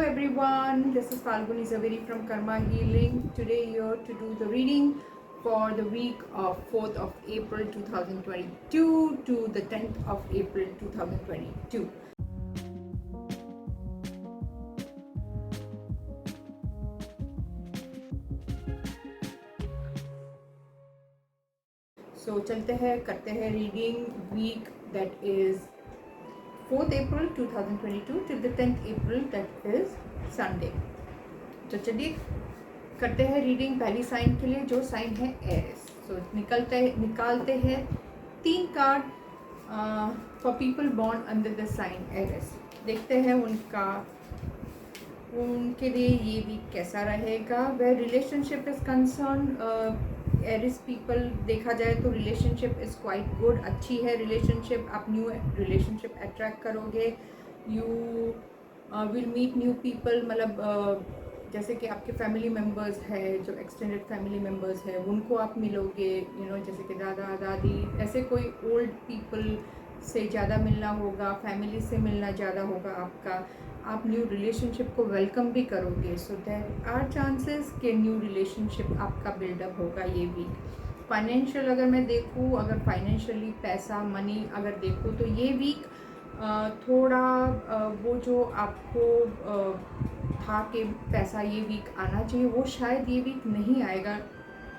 everyone, this is Falguni Zaveri from Karma Healing. Today here to do the reading for the week of 4th of April 2022 to the 10th of April 2022. So चलते हैं, करते हैं reading week that is 4th April 2022 till the 10th April that is Sunday. तो चलिए करते हैं reading पहली sign के लिए जो साइन है एरिस. सो निकालते हैं 3 card for people born under the sign Aries. देखते हैं उनके लिए ये वीक कैसा रहेगा. Where relationship is concern, Aries people देखा जाए तो रिलेशनशिप इज़ क्वाइट गुड, अच्छी है रिलेशनशिप. आप न्यू रिलेशनशिप अट्रैक्ट करोगे. You will meet new people. मतलब जैसे कि आपके फैमिली मेम्बर्स है, जो एक्सटेंडेड फैमिली मेम्बर्स है उनको आप मिलोगे. जैसे कि दादा दादी, ऐसे कोई ओल्ड पीपल से ज़्यादा मिलना होगा, फैमिली से मिलना ज़्यादा होगा आपका. आप न्यू रिलेशनशिप को वेलकम भी करोगे. सो देयर आर चांसेस कि न्यू रिलेशनशिप आपका बिल्डअप होगा ये वीक. फाइनेंशियल अगर मैं देखूँ, अगर फाइनेंशियली पैसा मनी अगर देखूँ तो ये वीक थोड़ा वो जो आपको था कि पैसा ये वीक आना चाहिए वो शायद ये वीक नहीं आएगा.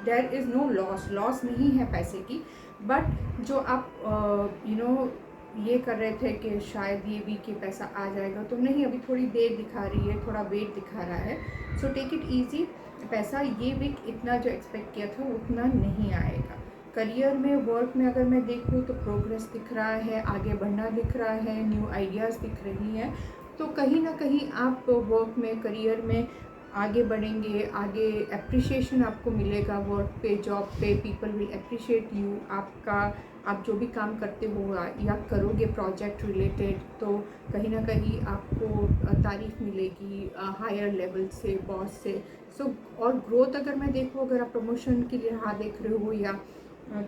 देयर इज़ नो लॉस नहीं है पैसे की. बट जो आप ये कर रहे थे कि शायद ये वीक ये पैसा आ जाएगा, तो नहीं, अभी थोड़ी देर दिखा रही है, थोड़ा वेट दिखा रहा है. So take it easy. पैसा ये वीक इतना जो एक्सपेक्ट किया था उतना नहीं आएगा. करियर में, वर्क में अगर मैं देखूँ तो प्रोग्रेस दिख रहा है, आगे बढ़ना दिख रहा है, न्यू आइडियाज़ दिख रही हैं. तो कहीं ना कहीं आप वर्क में, करियर में आगे बढ़ेंगे. आगे अप्रिशिएशन आपको मिलेगा वर्क पे, जॉब पे. People will appreciate you. आप जो भी काम करते हो या करोगे प्रोजेक्ट रिलेटेड, तो कहीं ना कहीं आपको तारीफ़ मिलेगी हायर लेवल से, बॉस से. और ग्रोथ अगर मैं देखूँ, अगर आप प्रमोशन की राह देख रहे हो या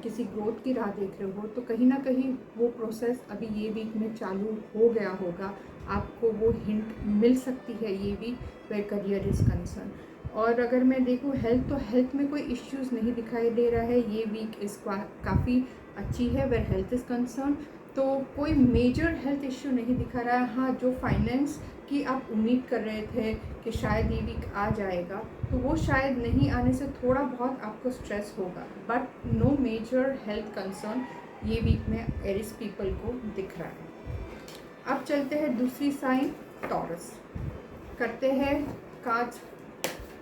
किसी ग्रोथ की राह देख रहे हो, तो कहीं ना कहीं वो प्रोसेस अभी ये वीक में चालू हो गया होगा. आपको वो हिंट मिल सकती है ये week where career is concern. और अगर मैं देखूँ हेल्थ, तो हेल्थ में कोई इश्यूज़ नहीं दिखाई दे रहा है. ये वीक इस काफ़ी अच्छी है वेयर हेल्थ इज़ कंसर्न. तो कोई मेजर हेल्थ इश्यू नहीं दिखा रहा है. हाँ, जो फाइनेंस की आप उम्मीद कर रहे थे कि शायद ये वीक आ जाएगा, तो वो शायद नहीं आने से थोड़ा बहुत आपको स्ट्रेस होगा. But no major health concern ये वीक में एरिस पीपल को दिख रहा है. अब चलते हैं दूसरी साइन टॉरस. करते हैं cards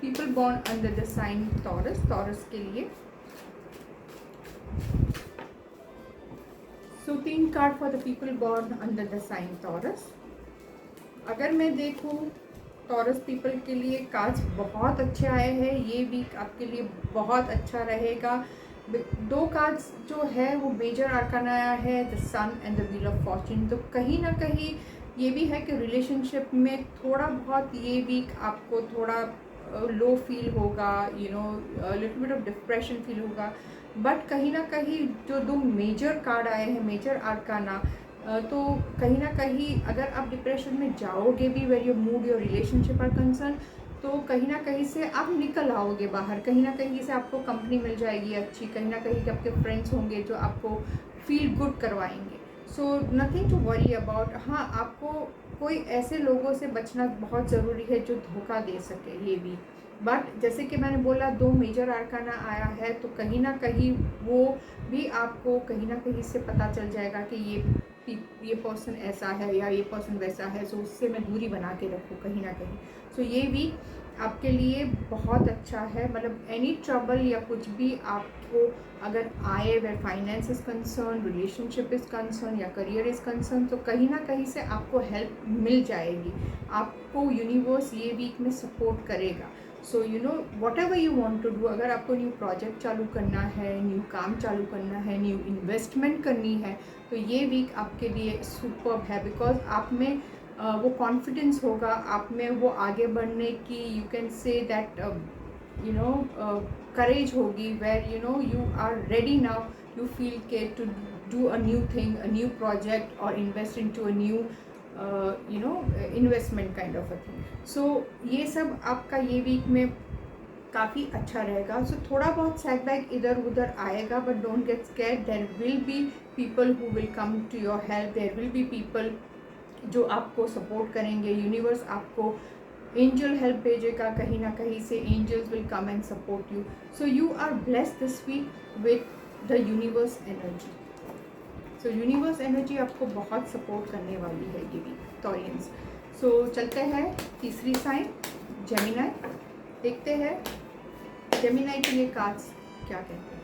people born under the sign Taurus. Taurus के लिए so 3 card for the people born under the sign Taurus. अगर मैं देखूँ टॉरस पीपल के लिए कार्ड्स बहुत अच्छे आए हैं. ये वीक आपके लिए बहुत अच्छा रहेगा. 2 कार्ड्स जो है वो मेजर आर्काना आया है, the sun and the wheel of fortune. तो कहीं ना कहीं ये भी है कि रिलेशनशिप में थोड़ा बहुत ये वीक आपको थोड़ा लो फील होगा, little bit of depression feel होगा. बट कहीं ना कहीं जो 2 मेजर कार्ड आए हैं, मेजर आर्काना, तो कहीं ना कहीं अगर आप डिप्रेशन में जाओगे भी, where your mood, your relationship are concern, तो कहीं ना कहीं से आप निकल आओगे बाहर. कहीं ना कहीं से आपको कंपनी मिल जाएगी अच्छी. कहीं ना कहीं आपके फ्रेंड्स होंगे जो आपको फील गुड करवाएंगे. So nothing to worry about. हाँ, आपको कोई ऐसे लोगों से बचना बहुत ज़रूरी है जो धोखा दे सके ये भी. बट जैसे कि मैंने बोला 2 मेजर आर्काना आया है, तो कहीं ना कहीं वो भी आपको कहीं ना कहीं से पता चल जाएगा कि ये पर्सन ऐसा है या ये पर्सन वैसा है. सो उससे मैं दूरी बना के रखूँ कहीं ना कहीं. सो ये भी आपके लिए बहुत अच्छा है. मतलब एनी ट्रबल या कुछ भी आपको अगर आए, where finance is concern, relationship is concern या करियर इज़ कंसर्न, तो कहीं ना कहीं से आपको हेल्प मिल जाएगी. आपको यूनिवर्स ये वीक में सपोर्ट करेगा. So whatever you want to do. अगर आपको न्यू प्रोजेक्ट चालू करना है, न्यू काम चालू करना है, न्यू इन्वेस्टमेंट करनी है, तो ये वीक आपके लिए सुपर्ब है. बिकॉज आप में वो कॉन्फिडेंस होगा, आप में वो आगे बढ़ने की, you can say that courage होगी, where you are ready now. You feel के to do a new thing, a new project और invest into a new investment kind of a thing. So ये सब आपका ये week में काफ़ी अच्छा रहेगा। सो थोड़ा बहुत सेटबैक इधर उधर आएगा, but don't get scared, there will be people who will come to your help, there will be people जो आपको सपोर्ट करेंगे। यूनिवर्स आपको एंजल हेल्प भेजेगा, कहीं ना कहीं से angels will come and support you. So you are blessed this week with the universe energy. So universe energy आपको बहुत सपोर्ट करने वाली है ये वीक, टॉरियंस। सो चलते हैं तीसरी साइन, जेमिनाई। देखते हैं जेमिनाई के लिए कार्ड्स क्या कहते हैं।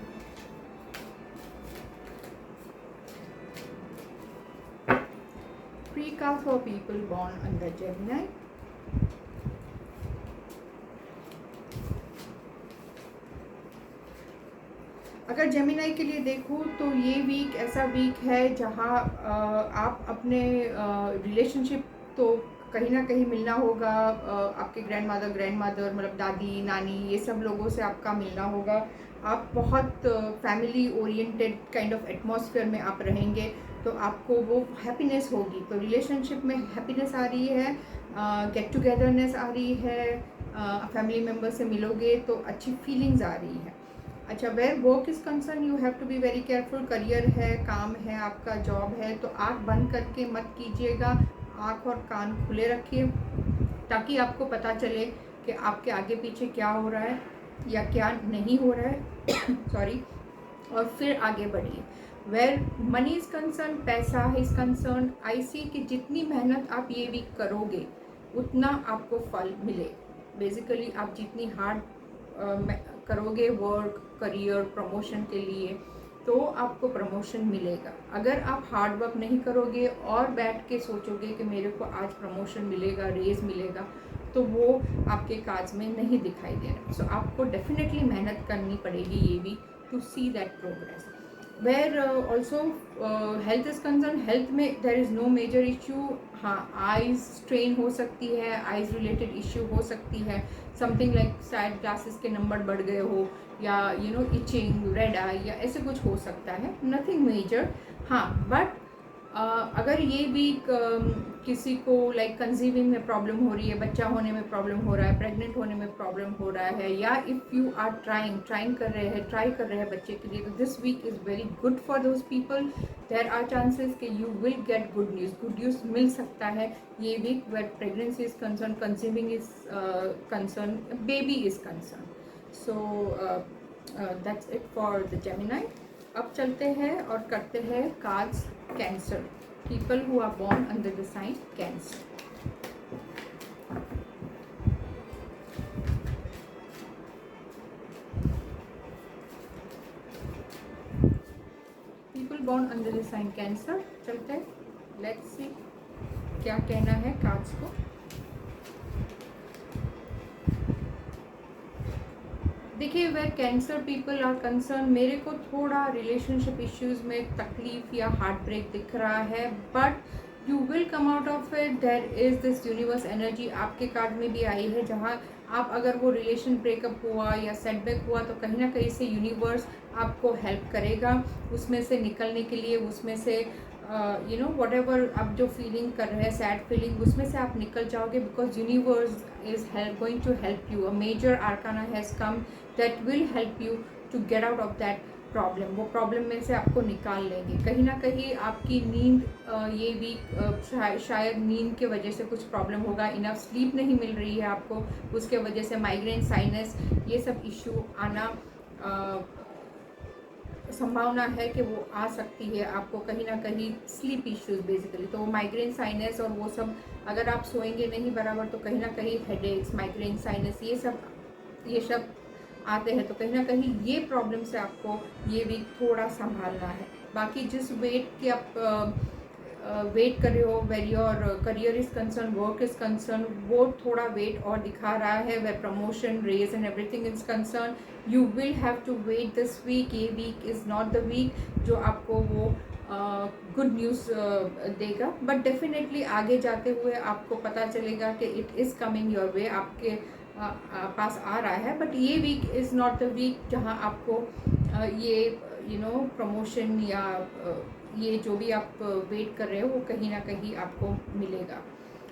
Three cards for people born under Gemini. अगर जेमिनाई के लिए देखूँ तो ये वीक ऐसा वीक है जहाँ आप अपने रिलेशनशिप तो कहीं ना कहीं मिलना होगा। आपके ग्रैंड मदर मतलब दादी नानी ये सब लोगों से आपका मिलना होगा। आप बहुत family oriented kind of atmosphere में आप रहेंगे, तो आपको वो हैप्पीनेस होगी। तो रिलेशनशिप में हैप्पीनेस आ रही है, गेट टुगेदरनेस आ रही है, फैमिली मेम्बर से मिलोगे तो अच्छी फीलिंग्स आ रही है। अच्छा, where work is concern you have to be very careful. Career है, काम है, आपका जॉब है, तो आँख बंद करके मत कीजिएगा, आँख और कान खुले रखिए ताकि आपको पता चले कि आपके आगे पीछे क्या हो रहा है या क्या नहीं हो रहा है सॉरी, और फिर आगे बढ़िए। वेयर मनी इज़ कंसर्न, पैसा इज़ कंसर्न, आई सी कि जितनी मेहनत आप ये वीक करोगे उतना आपको फल मिले। बेसिकली आप जितनी हार्ड करोगे वर्क, करियर, प्रमोशन के लिए, तो आपको प्रमोशन मिलेगा। अगर आप हार्ड वर्क नहीं करोगे और बैठ के सोचोगे कि मेरे को आज प्रमोशन मिलेगा, रेज मिलेगा, तो वो आपके कार्ड्स में नहीं दिखाई दे रहा। सो आपको डेफिनेटली मेहनत करनी पड़ेगी ये भी to see that progress. Where also health is concern, health में there is no major issue. हाँ, आइज़ स्ट्रेन हो सकती है, आइज़ रिलेटेड इश्यू हो सकती है, समथिंग लाइक शायद ग्लासेस के नंबर बढ़ गए हो या इचिंग, रेड आई या ऐसे कुछ हो सकता है, नथिंग मेजर। हाँ, बट अगर ये भी किसी को लाइक कंसीविंग में प्रॉब्लम हो रही है, बच्चा होने में प्रॉब्लम हो रहा है, प्रेग्नेंट होने में प्रॉब्लम हो रहा है, या इफ़ यू आर ट्राई कर रहे हैं बच्चे के लिए, तो this week is very good for those people. There are chances कि you will get good news मिल सकता है ये week, where pregnancy is concern, conceiving is concern, baby is concern. So that's it for the Gemini. अब चलते हैं और करते हैं cards Cancer, people who are born under the sign Cancer. People born under the sign Cancer, चलते हैं, let's see क्या कहना है कार्ड्स को। देखिए, where cancer people are concern, मेरे को थोड़ा रिलेशनशिप इश्यूज में तकलीफ या हार्ट ब्रेक दिख रहा है, but you will come out of it. There is this universe energy आपके कार्ड में भी आई है, जहाँ आप अगर वो रिलेशन ब्रेकअप हुआ या सेटबैक हुआ तो कहीं ना कहीं से यूनिवर्स आपको हेल्प करेगा उसमें से निकलने के लिए, उसमें से वट एवर आप जो फीलिंग कर रहे हैं, सैड फीलिंग, उसमें से आप निकल जाओगे, because universe is going to help you. A major arcana has come that will help you to get out of that problem. वो प्रॉब्लम में से आपको निकाल लेंगे। कहीं ना कहीं आपकी नींद ये वीक शायद नींद के वजह से कुछ प्रॉब्लम होगा, इनफ स्लीप नहीं मिल रही है आपको, उसके वजह से माइग्रेन, साइनस, ये सब इश्यू आना संभावना है कि वो आ सकती है आपको, कहीं ना कहीं स्लीप इश्यूज बेसिकली। तो माइग्रेन, साइनस और वो सब, अगर आप सोएंगे नहीं बराबर तो कहीं ना कहीं हेडेक्स, माइग्रेन, साइनस ये सब आते हैं। तो कहीं ना कहीं ये प्रॉब्लम से आपको ये वीक थोड़ा संभालना है। बाकी जिस वेट की आप वेट कर रहे हो, where your career is concern, work is concern, वो थोड़ा वेट और दिखा रहा है। Way promotion, raise and everything is concern, you will have to wait this week. ये week is not the week जो आपको वो गुड न्यूज़ देगा, बट डेफिनेटली आगे जाते हुए आपको पता चलेगा कि it is coming your way, आपके पास आ रहा है। बट ये week is not the week जहाँ आपको ये प्रमोशन या ये जो भी आप वेट कर रहे हो वो कहीं ना कहीं आपको मिलेगा।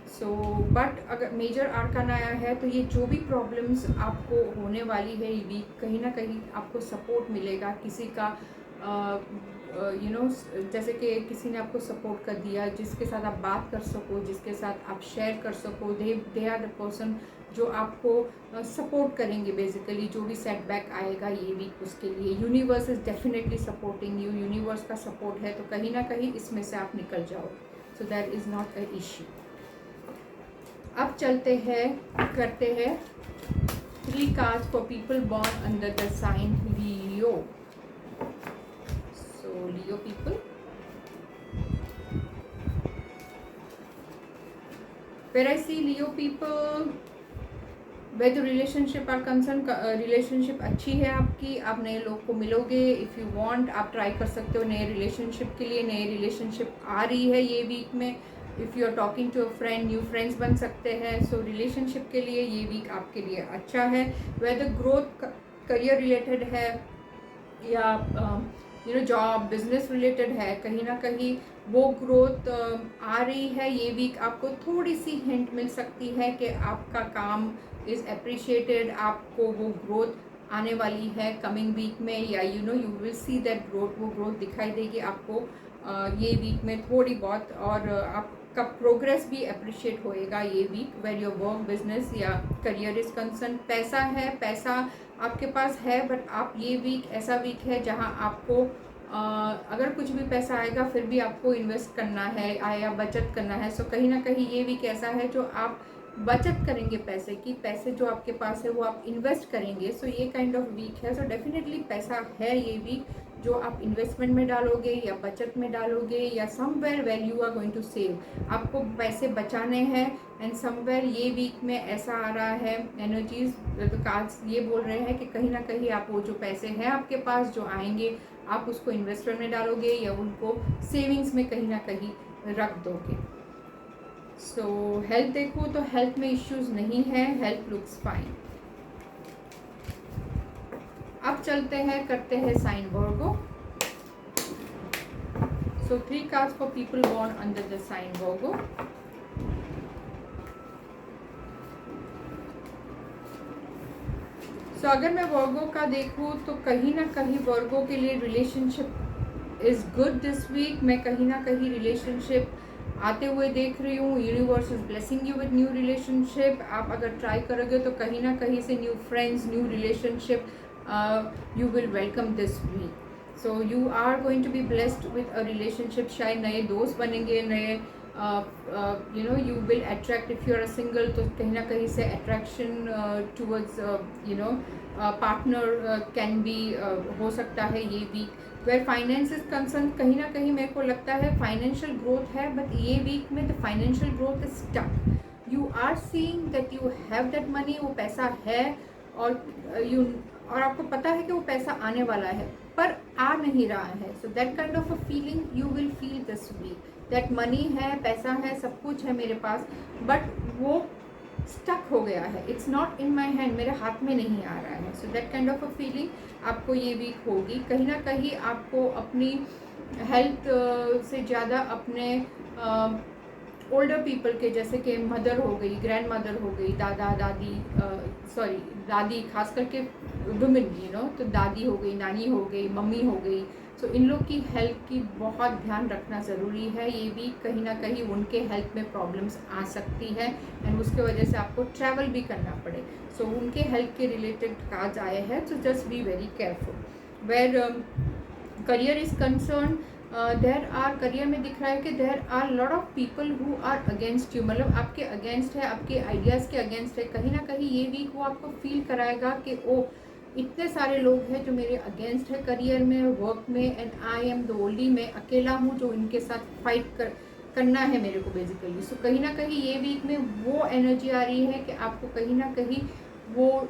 सो बट अगर मेजर आर्काना आया है तो ये जो भी प्रॉब्लम्स आपको होने वाली है ये वीक, कहीं ना कहीं आपको सपोर्ट मिलेगा किसी का, जैसे कि किसी ने आपको सपोर्ट कर दिया, जिसके साथ आप बात कर सको, जिसके साथ आप शेयर कर सको, दे आर द पर्सन जो आपको सपोर्ट करेंगे। बेसिकली जो भी सेटबैक आएगा ये वीक उसके लिए universe is definitely supporting you, universe का सपोर्ट है, तो कहीं ना कहीं इसमें से आप निकल जाओ। So that is not a issue. अब चलते हैं, करते हैं 3 cards for people born under the sign Leo. So Leo people, where I see Leo people where the relationship are concerned, relationship अच्छी है आपकी, आप नए लोग को मिलोगे। इफ़ यू वांट आप ट्राई कर सकते हो नए रिलेशनशिप के लिए, नए रिलेशनशिप आ रही है ये वीक में। If you are talking to a friend, new friends बन सकते हैं। सो रिलेशनशिप के लिए ये वीक आपके लिए अच्छा है। वेदर ग्रोथ करियर रिलेटेड है या जॉब बिजनेस रिलेटेड है, कहीं ना कहीं वो ग्रोथ आ रही है ये वीक। आपको थोड़ी सी हिंट मिल सकती है कि आपका काम इज़ अप्रिशिएटेड, आपको वो ग्रोथ आने वाली है कमिंग वीक में, या you will see that growth, वो ग्रोथ दिखाई देगी आपको ये वीक में थोड़ी बहुत। और आपका प्रोग्रेस भी अप्रिशिएट होएगा ये week where your work business या करियर इज़ कंसर्न। पैसा है, पैसा आपके पास है, बट आप ये वीक ऐसा वीक है जहां आपको अगर कुछ भी पैसा आएगा फिर भी आपको इन्वेस्ट करना है या बचत करना है। सो कहीं ना कहीं ये वीक ऐसा है जो आप बचत करेंगे पैसे की, पैसे जो आपके पास है वो आप इन्वेस्ट करेंगे। सो ये काइंड ऑफ वीक है। सो डेफिनेटली पैसा है ये वीक जो आप इन्वेस्टमेंट में डालोगे या बचत में डालोगे या somewhere where you are going to save. आपको पैसे बचाने हैं एंड समवेयर ये वीक में ऐसा आ रहा है एनर्जीज, तो कार्ड्स ये बोल रहे हैं कि कहीं ना कहीं आप वो जो पैसे हैं आपके पास जो आएंगे आप उसको इन्वेस्टमेंट में डालोगे या उनको सेविंग्स में कहीं ना कहीं रख दोगे। सो हेल्थ देखो तो हेल्थ में इश्यूज नहीं है, हेल्थ लुक्स फाइन। अब चलते हैं, करते हैं sign Virgo. So 3 cards for people born under the sign Virgo. So अगर मैं वर्गो का देखूं तो कहीं ना कहीं वर्गो के लिए relationship is good this week. मैं कहीं ना कहीं रिलेशनशिप आते हुए देख रही हूँ। Universe is blessing you with new relationship. आप अगर ट्राई करोगे तो कहीं ना कहीं से new friends, new relationship you will welcome this week. So you are going to be blessed with a relationship. शायद नए दोस्त बनेंगे, नए you will attract, if you are a single तो कहीं ना कहीं से attraction towards partner can be हो सकता है ये week. Where finance is concerned, कहीं ना कहीं मेरे को लगता है financial growth है, but ये week में the financial growth is stuck. You are seeing that you have that money, वो पैसा है और आपको पता है कि वो पैसा आने वाला है पर आ नहीं रहा है। So that kind of a feeling you will feel this week, that money है, पैसा है, सब कुछ है मेरे पास, बट वो स्टक हो गया है। It's not in my hand, मेरे हाथ में नहीं आ रहा है। So that kind of a feeling आपको ये वीक होगी। कहीं ना कहीं आपको अपनी हेल्थ से ज़्यादा अपने ओल्डर पीपल के, जैसे कि मदर हो गई, ग्रैंड मदर हो गई, दादा दादी, दादी खास करके वुमेन, तो दादी हो गई, नानी हो गई, मम्मी हो गई। सो इन लोग की हेल्थ की बहुत ध्यान रखना ज़रूरी है। ये भी कहीं ना कहीं उनके हेल्थ में प्रॉब्लम्स आ सकती है एंड उसके वजह से आपको ट्रैवल भी करना पड़े। सो उनके हेल्थ के रिलेटेड कार्ड्स आए हैं, तो just be very careful. Where career is concern, there are, career में दिख रहा है कि there are lot of people who are against you, मतलब आपके अगेंस्ट है, आपके आइडियाज़ के अगेंस्ट है। कहीं ना कहीं ये वीक वो आपको फील कराएगा कि ओ इतने सारे लोग हैं जो मेरे अगेंस्ट है करियर में, वर्क में, and I am the only, मैं अकेला हूँ जो इनके साथ फाइट करना है मेरे को बेसिकली। सो कहीं ना कहीं ये वीक में वो एनर्जी आ रही है कि आपको कहीं ना कहीं वो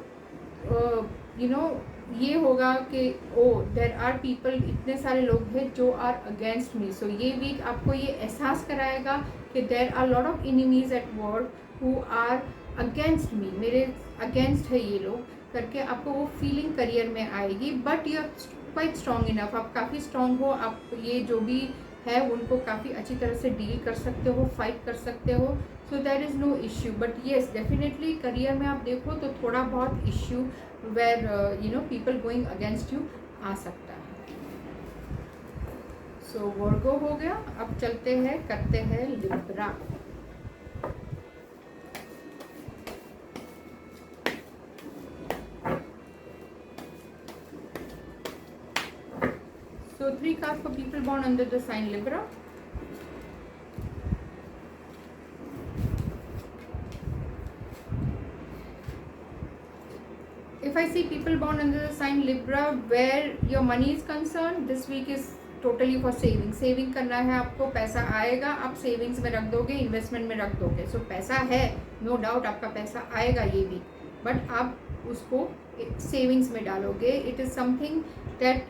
ये होगा कि ओ देर आर पीपल, इतने सारे लोग हैं जो आर अगेंस्ट मी। सो ये वीक आपको ये एहसास कराएगा कि there are lot of enemies at work who are against me, मेरे अगेंस्ट है ये लोग करके आपको वो फीलिंग करियर में आएगी। But you are quite strong enough, आप काफ़ी स्ट्रॉन्ग हो, आप ये जो भी है उनको काफ़ी अच्छी तरह से डील कर सकते हो, फाइट कर सकते हो, so there is no issue. But yes, definitely career में आप देखो तो थोड़ा बहुत issue where people going against you आ सकता है। सो वर्गो हो गया, अब चलते हैं करते हैं Libra. So 3 cards for people born under the sign Libra. If I see people born under the sign Libra, where your money is concerned, this week is totally for saving. Saving करना है आपको, पैसा आएगा, आप savings में रख दोगे, investment में रख दोगे। सो पैसा है, नो डाउट आपका पैसा आएगा ये वीक, बट आप उसको सेविंग्स में डालोगे। It is something that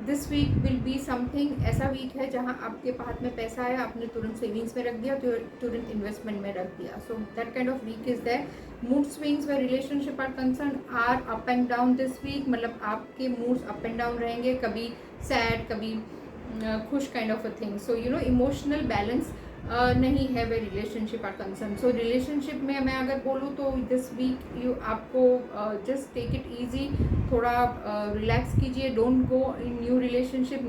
this week will be something, ऐसा वीक है जहां आपके हाथ में पैसा आया, आपने तुरंत सेविंग्स में रख दिया, तुरंत इन्वेस्टमेंट में रख दिया। So that kind of week is there. Mood swings way relationship are concern are up and down this week, मतलब आपके मूड्स अप एंड डाउन रहेंगे, कभी सैड, कभी खुश kind of a thing. So emotional balance नहीं है way relationship are concern. So relationship में मैं अगर बोलूँ तो दिस वीक आपको जस्ट टेक इट ईजी, थोड़ा रिलैक्स कीजिए, don't go in new relationship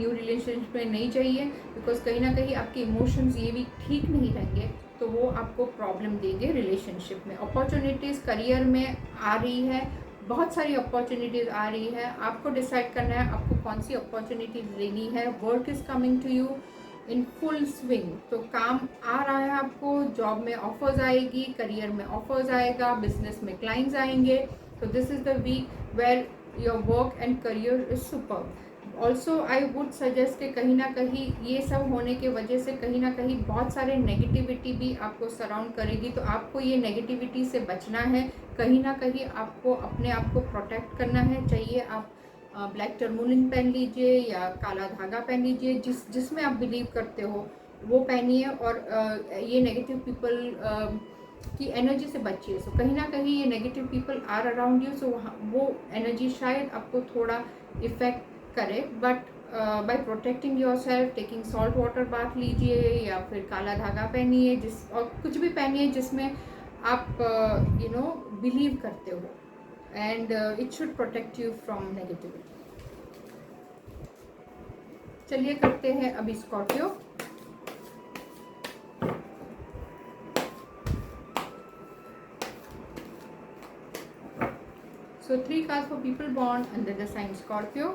में नहीं चाहिए, बिकॉज कहीं ना कहीं आपके इमोशंस ये वीक ठीक नहीं रहेंगे, तो वो आपको प्रॉब्लम देंगे रिलेशनशिप में। अपॉर्चुनिटीज़ करियर में आ रही है, बहुत सारी अपॉर्चुनिटीज़ आ रही है, आपको डिसाइड करना है आपको कौन सी अपॉर्चुनिटीज लेनी है। Work is coming to you in full swing, तो काम आ रहा है आपको, जॉब में ऑफर्स आएगी, करियर में ऑफर्स आएगा, बिजनेस में क्लाइंट्स आएंगे। तो this is the week where your work and career is super. Also I would suggest कि कहीं ना कहीं ये सब होने के वजह से कहीं ना कहीं बहुत सारे नेगेटिविटी भी आपको सराउंड करेगी, तो आपको ये नेगेटिविटी से बचना है। कहीं ना कहीं आपको अपने आप को प्रोटेक्ट करना है। चाहिए आप ब्लैक टर्मोलिन पहन लीजिए या काला धागा पहन लीजिए, जिसमें आप बिलीव करते हो वो पहनिए, और ये नेगेटिव पीपल की एनर्जी से बचिए। सो कहीं ना कहीं ये negative people are around you, so वो एनर्जी शायद आपको थोड़ा इफेक्ट करे, but by protecting yourself, taking salt water bath लीजिए या फिर काला धागा पहनिए, और कुछ भी पहनिए जिसमें आप बिलीव करते हो, and it should protect you from negativity. चलिए करते हैं अभी Scorpio. So 3 cards for people born under the sign Scorpio.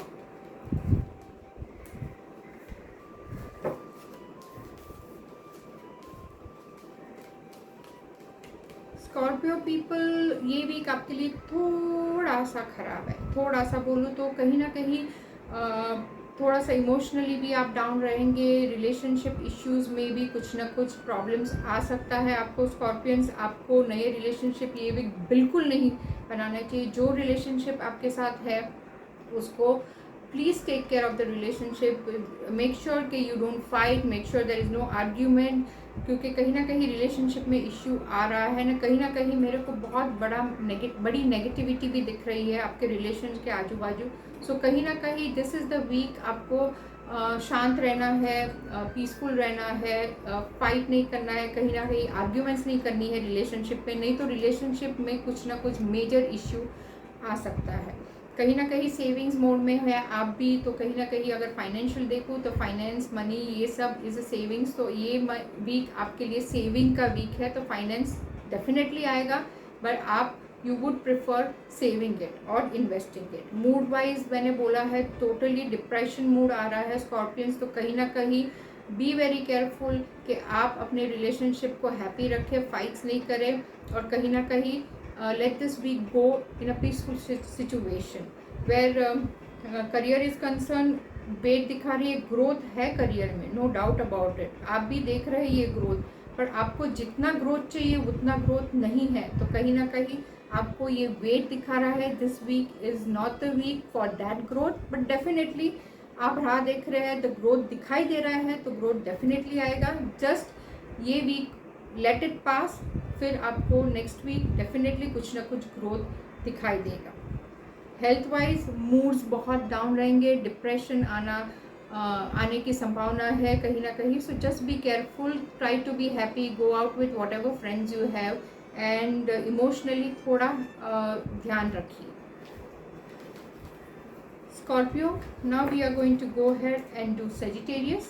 Scorpio people, ये वीक आपके लिए थोड़ा सा खराब है। थोड़ा सा बोलूँ तो कहीं ना कहीं थोड़ा सा इमोशनली भी आप डाउन रहेंगे। रिलेशनशिप इश्यूज़ में भी कुछ ना कुछ प्रॉब्लम्स आ सकता है आपको। स्कॉर्पियंस, आपको नए रिलेशनशिप ये वीक बिल्कुल नहीं बनाना चाहिए। जो रिलेशनशिप आपके साथ है उसको please take care of the relationship, make sure कि you don't fight, make sure there is no argument, क्योंकि कहीं ना कहीं रिलेशनशिप में इश्यू आ रहा है ना, कहीं ना कहीं मेरे को बहुत बड़ी नेगेटिविटी भी दिख रही है आपके रिलेशन के आजू बाजू। सो कहीं ना कहीं दिस इज़ द वीक आपको शांत रहना है, पीसफुल रहना है, फाइट नहीं करना है, कहीं ना कहीं आर्ग्यूमेंट्स नहीं करनी है रिलेशनशिप में, नहीं तो रिलेशनशिप में कुछ ना कुछ मेजर इश्यू आ सकता है। कहीं ना कहीं सेविंग्स मोड में है आप भी, तो कहीं ना कहीं अगर फाइनेंशियल देखूँ तो फाइनेंस, मनी, ये सब इज़ अ सेविंग्स। तो ये वीक आपके लिए सेविंग का वीक है, तो फाइनेंस डेफिनेटली आएगा, बट आप you would prefer saving it और इन्वेस्टिंग इट। मूड वाइज मैंने बोला है टोटली डिप्रेशन मूड आ रहा है स्कॉर्पियंस, तो कहीं ना कहीं बी वेरी केयरफुल कि आप अपने रिलेशनशिप को हैप्पी रखें, फाइट्स नहीं करें, और कहीं ना कहीं let this week go in a peaceful situation where career is concerned। Weight दिखा रही है, ग्रोथ है करियर में, नो डाउट अबाउट इट, आप भी देख रहे हैं ये ग्रोथ, पर आपको जितना ग्रोथ चाहिए उतना ग्रोथ नहीं है, तो कहीं ना कहीं आपको ये वेट दिखा रहा है। This week is not the week for that growth, but definitely आप राह देख रहे हैं तो ग्रोथ दिखाई दे रहा है, तो ग्रोथ डेफिनेटली आएगा। जस्ट ये वीक लेट इट पास, फिर आपको नेक्स्ट वीक डेफिनेटली कुछ ना कुछ ग्रोथ दिखाई देगा। हेल्थ वाइज मूड्स बहुत डाउन रहेंगे, डिप्रेशन आना, आने की संभावना है कहीं ना कहीं. So just be careful, try to be happy, go out with whatever friends you have, and emotionally थोड़ा ध्यान रखिए. Scorpio, now we are going to go ahead and do Sagittarius.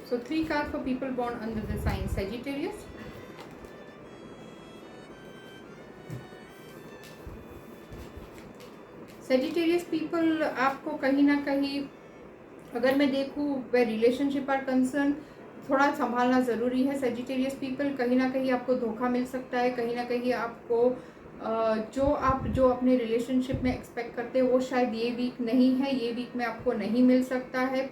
So 3 cards for people born under the sign Sagittarius. Sagittarius people, आपको कहीं ना कहीं अगर मैं देखूँ वे रिलेशनशिप आर कंसर्न, थोड़ा संभालना ज़रूरी है. सेजिटेरियस पीपल, कहीं ना कहीं आपको धोखा मिल सकता है, कहीं ना कहीं आपको जो अपने रिलेशनशिप में एक्सपेक्ट करते हैं वो शायद ये वीक नहीं है, ये वीक में आपको नहीं मिल सकता है.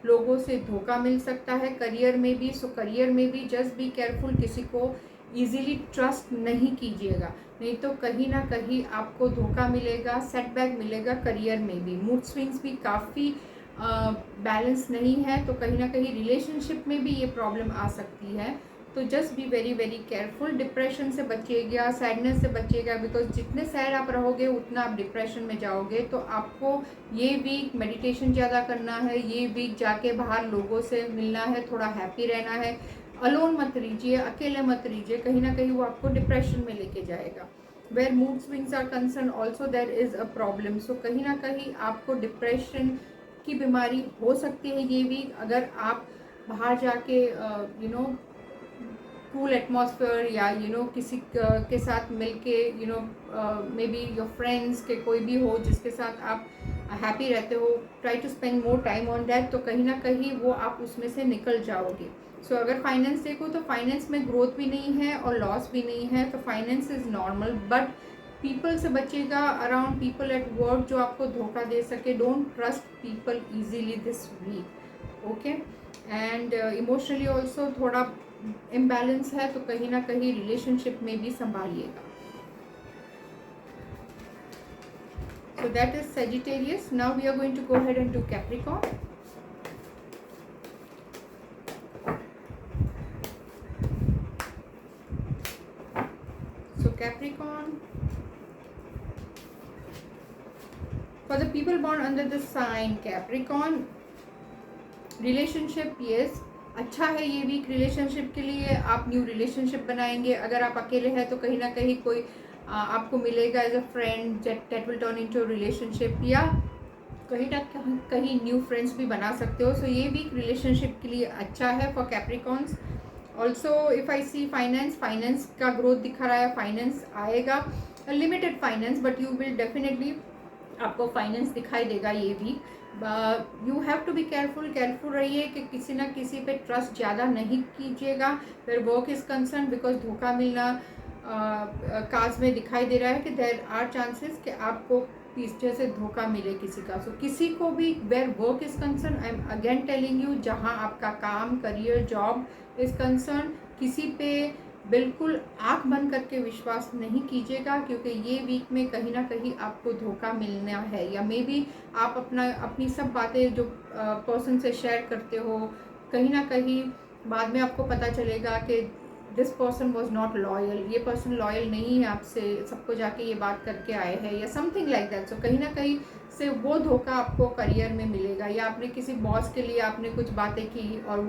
लोगों से धोखा मिल सकता है करियर में भी. सो करियर में भी जस्ट बी केयरफुल, किसी को ईजिली ट्रस्ट नहीं कीजिएगा, नहीं तो कहीं ना कहीं आपको धोखा मिलेगा, सेटबैक मिलेगा करियर में भी. मूड स्विंग्स भी काफ़ी बैलेंस नहीं है, तो कहीं ना कहीं रिलेशनशिप में भी ये प्रॉब्लम आ सकती है. तो just be very very careful. Depression से बचिएगा, सैडनेस से बचिएगा, बिकॉज जितने सैड आप रहोगे उतना आप डिप्रेशन में जाओगे. तो आपको ये वीक मेडिटेशन ज़्यादा करना है, ये वीक जाके बाहर लोगों से मिलना है, थोड़ा हैप्पी रहना है. अलोन मत रहिए, अकेले मत रहिए, कहीं ना कहीं वो आपको डिप्रेशन में लेके जाएगा. Where mood swings are concern also there is a problem. So कहीं ना कहीं आपको डिप्रेशन की बीमारी हो सकती है ये वीक, अगर आप बाहर जाके कूल एटमॉस्फेयर या किसी के साथ मिलके मे बी योर फ्रेंड्स के कोई भी हो जिसके साथ आप हैप्पी रहते हो, try to spend more time on that. तो कहीं ना कहीं वो आप उसमें से निकल जाओगे. सो अगर फाइनेंस देखो तो फाइनेंस में ग्रोथ भी नहीं है और लॉस भी नहीं है, तो finance is normal. But people से बचेगा, अराउंड पीपल एट वर्क जो आपको धोखा दे सके. Don't trust people easily this week, okay. And emotionally also थोड़ा इम्बैलेंस है, तो कहीं ना कहीं रिलेशनशिप में भी संभालिएगा. So that is Sagittarius. Now we are going to go ahead and do Capricorn. So Capricorn, for the people born under the sign Capricorn, relationship, yes, अच्छा है ये वीक रिलेशनशिप के लिए. आप न्यू रिलेशनशिप बनाएंगे. अगर आप अकेले हैं तो कहीं ना कहीं कोई आपको मिलेगा as a friend that will turn into relationship, या कहीं ना कहीं न्यू फ्रेंड्स भी बना सकते हो. सो ये वीक रिलेशनशिप के लिए अच्छा है for Capricorns. Also if I see finance का ग्रोथ दिखा रहा है, फाइनेंस आएगा, limited finance, but you will definitely आपको फाइनेंस दिखाई देगा ये वीक. You have to be careful रहिए कि किसी ना किसी पे ट्रस्ट ज़्यादा नहीं कीजिएगा. फिर वर्क इज़ कंसर्न, बिकॉज धोखा मिलना कार्ड्स में दिखाई दे रहा है कि देयर आर चांसेस कि आपको पीछे से धोखा मिले किसी का. सो किसी को भी where work is concern, I am again telling you, जहाँ आपका काम, करियर, जॉब इज़ कंसर्न, किसी पे बिल्कुल आंख बंद करके विश्वास नहीं कीजिएगा, क्योंकि ये वीक में कहीं ना कहीं आपको धोखा मिलना है. या मे बी आप अपनी सब बातें जो पर्सन से शेयर करते हो, कहीं ना कहीं बाद में आपको पता चलेगा कि this person was not loyal, ये पर्सन लॉयल नहीं है आपसे, सबको जाके ये बात करके आए हैं, या समथिंग लाइक दैट. सो कहीं ना कहीं से वो धोखा आपको करियर में मिलेगा. या आपने किसी बॉस के लिए आपने कुछ बातें की और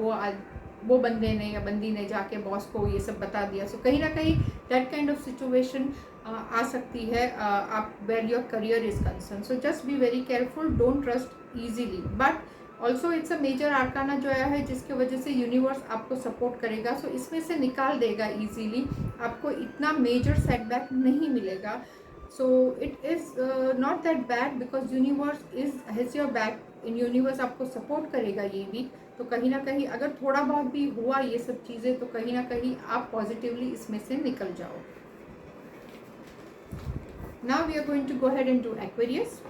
वो बंदे ने या बंदी ने जाके बॉस को ये सब बता दिया. सो कहीं ना कहीं दैट काइंड ऑफ सिचुएशन आ सकती है आप where your career is concern. So just be very careful, don't trust easily. But also it's a major arcana जो आया है, जिसकी वजह से यूनिवर्स आपको सपोर्ट करेगा. सो इसमें से निकाल देगा ईजीली, आपको इतना मेजर सेटबैक नहीं मिलेगा. So it is not that bad, because universe has your back. In universe आपको सपोर्ट करेगा ये वीक. तो कहीं ना कहीं अगर थोड़ा बहुत भी हुआ ये सब चीज़ें, तो कहीं ना कहीं आप पॉजिटिवली इसमें से निकल जाओ. Now we are going to go ahead and do Aquarius.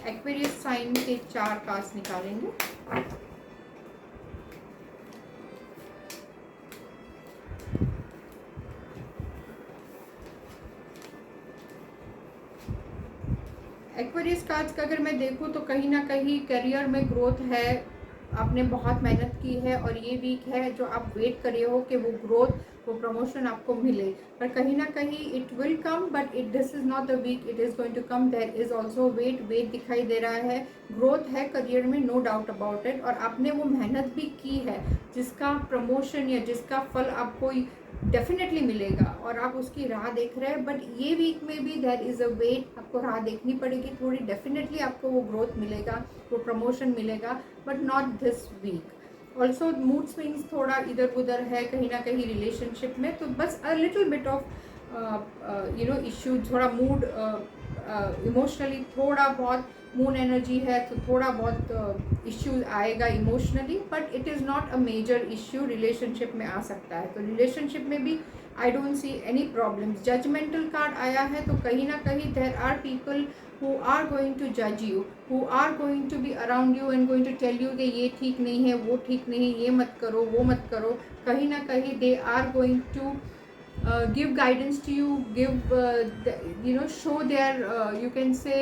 Aquarius sign के 4 कार्ड्स निकालेंगे. एक्वेरियस कार्ड्स का अगर मैं देखूं तो कहीं ना कहीं करियर में ग्रोथ है, आपने बहुत मेहनत की है और ये वीक है जो आप वेट कर रहे हो कि वो ग्रोथ, वो प्रमोशन आपको मिले, पर कहीं ना कहीं it will come, but this is not the week, it is going to come. There is also weight दिखाई दे रहा है, ग्रोथ है करियर में, नो डाउट अबाउट इट, और आपने वो मेहनत भी की है जिसका प्रमोशन या जिसका फल आपको डेफिनेटली मिलेगा और आप उसकी राह देख रहे हैं। बट ये वीक में भी देयर इज़ अ वेट, आपको राह देखनी पड़ेगी थोड़ी, डेफिनेटली आपको वो ग्रोथ मिलेगा, वो प्रमोशन मिलेगा, but not this week. Also mood swings थोड़ा इधर उधर है कहीं ना कहीं रिलेशनशिप में, तो बस a little bit of issue, थोड़ा मूड इमोशनली थोड़ा बहुत मून एनर्जी है तो थोड़ा बहुत इश्यूज आएगा emotionally, but it is not a major issue, relationship में आ सकता है। तो रिलेशनशिप में भी I don't see any problems. Judgemental card आया है, तो कहीं ना कहीं there are people who are going to judge you, who are going to be around you and going to tell you कि ये ठीक नहीं है, वो ठीक नहीं, ये मत करो, वो मत करो। कहीं ना कहीं they are going to give guidance to you, give show their you can say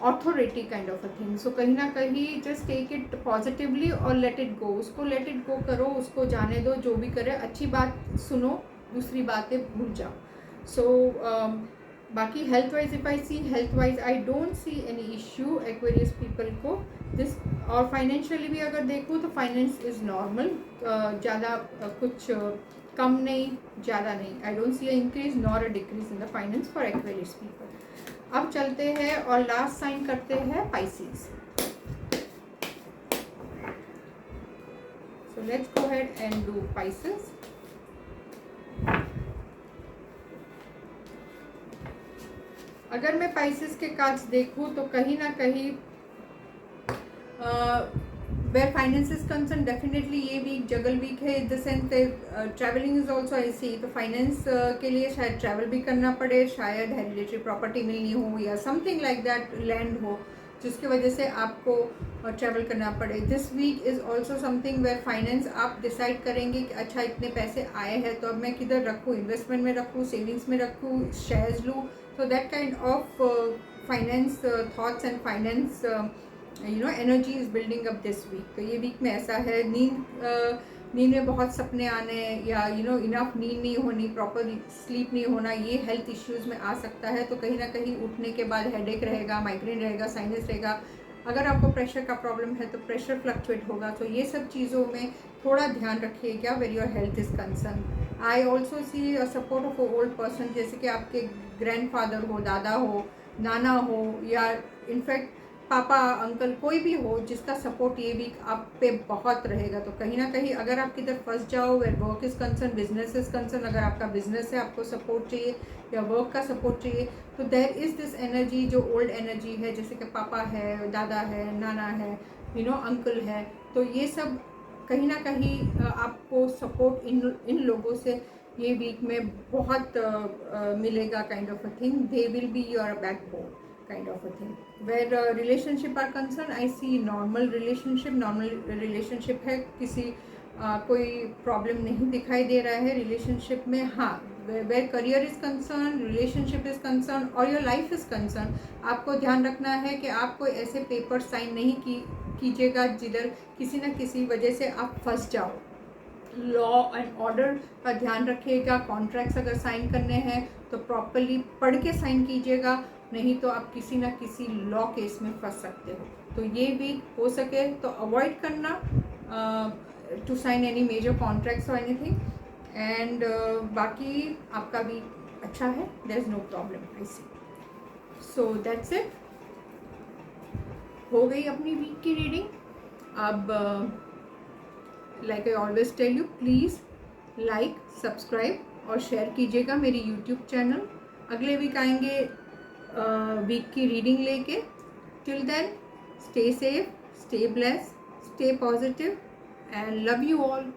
authority kind of a thing. So कहीं ना कहीं just take it positively और let it go, उसको let it go करो, उसको जाने दो, जो भी करे अच्छी बात सुनो, दूसरी बातें भूल जाओ। So बाकी health wise, if I see health wise I don't see any issue Aquarius people को दिस। और फाइनेंशियली भी अगर देखूँ तो फाइनेंस इज़ नॉर्मल, ज़्यादा कुछ कम नहीं, ज़्यादा नहीं। आई don't C a increase nor a decrease in the finance for Aquarius people. अब चलते हैं और लास्ट साइन करते हैं Pisces. So let's go ahead and do Pisces. अगर मैं पाइसेस के कार्ड्स देखूँ तो कहीं ना कहीं where finance is concern, definitely ये वीक जगल वीक है, in the sense travelling is also I see. तो फाइनेंस के लिए शायद ट्रैवल भी करना पड़े, शायद हेरिडेटरी प्रॉपर्टी मिलनी हो या समथिंग लाइक दैट, लैंड हो जिसकी वजह से आपको ट्रैवल करना पड़े। This week is also something where finance आप डिसाइड करेंगे कि अच्छा इतने पैसे आए हैं तो अब मैं किधर रखूँ, इन्वेस्टमेंट में रखूँ, सेविंग्स में रखूँ, शेयर्स लूँ। So that kind of finance thoughts and finance energy is building up this week. तो ये वीक में ऐसा है, नींद में बहुत सपने आने या इनफ नींद नहीं होनी, प्रॉपर स्लीप नहीं होना, ये हेल्थ इश्यूज़ में आ सकता है। तो कहीं ना कहीं उठने के बाद हेडेक रहेगा, माइग्रेन रहेगा, साइनस रहेगा। अगर आपको प्रेशर का प्रॉब्लम है तो प्रेशर फ्लक्चुएट होगा। तो ये सब चीज़ों में थोड़ा ध्यान रखिएगा where your health is concern. I also see support of old person, जैसे कि आपके ग्रैंडफादर हो, दादा हो, नाना हो, या इनफैक्ट पापा, अंकल, कोई भी हो जिसका सपोर्ट ये वीक आप पे बहुत रहेगा। तो कहीं ना कहीं अगर आप किधर फंस जाओ, where work is concern, business is concern, अगर आपका बिजनेस है, आपको सपोर्ट चाहिए या वर्क का सपोर्ट चाहिए, तो देयर इज़ दिस एनर्जी जो ओल्ड एनर्जी है, जैसे कि पापा है, दादा है, नाना है, अंकल है। तो ये सब कहीं ना कहीं आपको सपोर्ट इन लोगों से ये वीक में बहुत मिलेगा, kind of a thing. They will be your backbone kind of a thing. Where relationship are concern, I see normal relationship है, किसी कोई प्रॉब्लम नहीं दिखाई दे रहा है रिलेशनशिप में। हाँ, where career is concern, relationship is concern और योर लाइफ इज कंसर्न, आपको ध्यान रखना है कि आप कोई ऐसे पेपर साइन नहीं कीजिएगा जिधर किसी न किसी वजह से आप फंस जाओ। लॉ एंड ऑर्डर का ध्यान रखिएगा। कॉन्ट्रैक्ट्स अगर साइन करने हैं तो प्रॉपरली पढ़ के साइन कीजिएगा, नहीं तो आप किसी ना किसी लॉ केस में फंस सकते हो। तो ये भी हो सके तो अवॉइड करना to sign any major contracts और एनीथिंग। एंड बाकी आपका भी अच्छा है, there is no problem I see. So that's it, हो गई अपनी वीक की रीडिंग। अब like I always tell you, please like, subscribe और शेयर कीजिएगा मेरी यूट्यूब चैनल। अगले वीक आएंगे वीक की रीडिंग लेके। Till then, stay safe, stay blessed, stay positive and love you all.